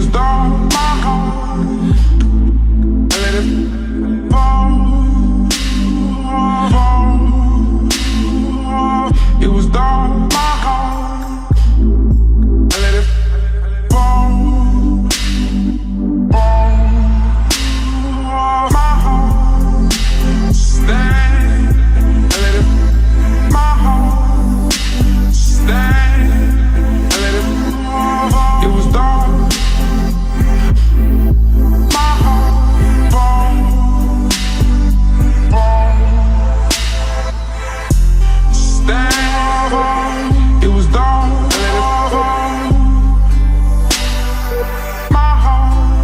was dark, my heart, I let it fall, fall. It was dark, my heart, I let it fall, fall. My heart, stand, I let it, my heart, stand, I let it fall. It was dark, my heart, fall, fall. Stand, it was dark, I let it fall. My heart,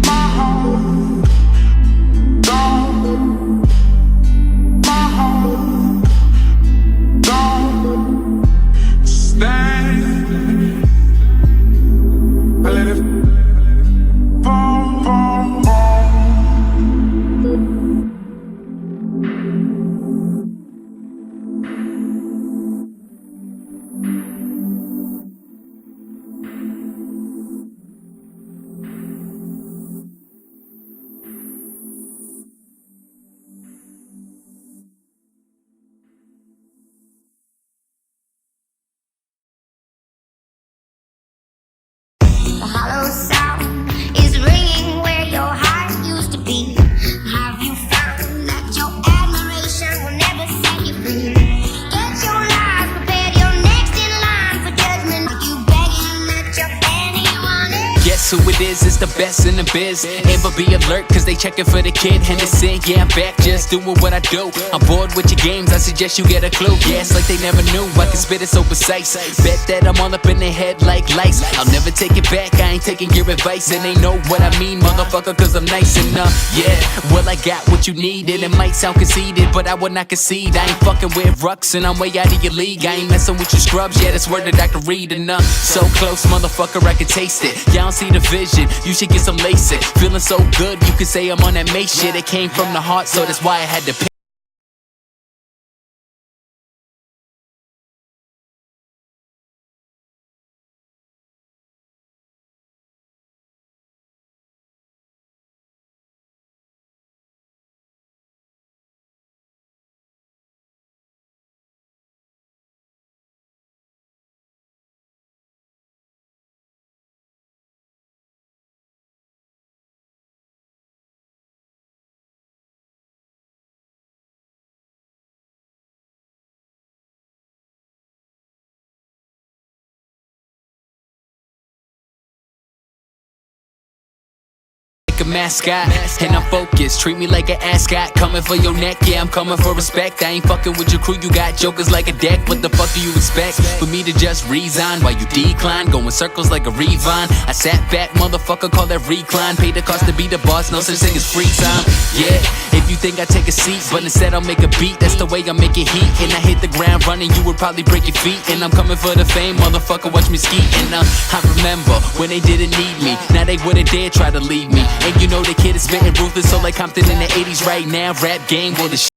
my heart, dark, my heart, dark. Stand, I let it fall, fall, fall. The hollow sound is ringing where your heart used to be. Have you found that your admiration will never set you free? Get your life prepared, you're next in line for judgment. Are you begging that you're anyone else? Guess who it is? It's the best in the biz. Amber, be alert, cause they checking for the kid Henderson. Yeah, I'm back, just doing what I do. I'm bored with your games, I suggest you get a clue. Yeah, it's like they never knew, I can spit it so precise. Bet that I'm all up in their head like lice. I'll never take it back, I ain't taking your advice. And they know what I mean, motherfucker, cause I'm nice enough. Yeah, well I got what you need. And it might sound conceited, but I would not concede. I ain't fucking with rucks and I'm way out of your league. I ain't messing with you scrubs, yeah, that's word that I can read enough. So close, motherfucker, I can taste it. Y'all don't see the vision, you should get some LASIK. Feeling so good, you could say I'm on that Mace shit. It came from the heart, so that's why I had to pick. A mascot, and I'm focused. Treat me like an ascot. Coming for your neck, yeah, I'm coming for respect. I ain't fucking with your crew, you got jokers like a deck. What the fuck do you expect? For me to just resign while you decline, going circles like a Revine. I sat back, motherfucker, call that recline. Pay the cost to be the boss, no such thing as free time. Yeah, if you think I take a seat, but instead I'll make a beat. That's the way I make it heat. And I hit the ground running, you would probably break your feet. And I'm coming for the fame, motherfucker, watch me ski. And I remember when they didn't need me. Now they wouldn't dare try to leave me. And you know the kid is spitting ruthless, so like Compton in the 80s right now. Rap game, well the shit.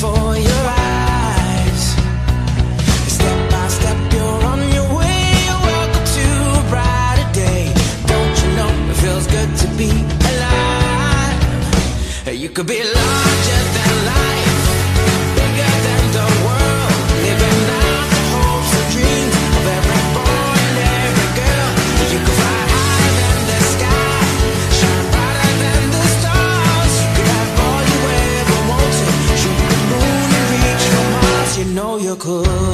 before your eyes. Step by step, you're on your way. Welcome to a brighter day. Don't you know it feels good to be alive? You could be larger than life, bigger than the world, living out the hopes and dreams of every boy and every girl. You could fly higher than the sky, shine brighter than the stars. You could have all you ever wanted, shoot the moon and reach for Mars. You know you could.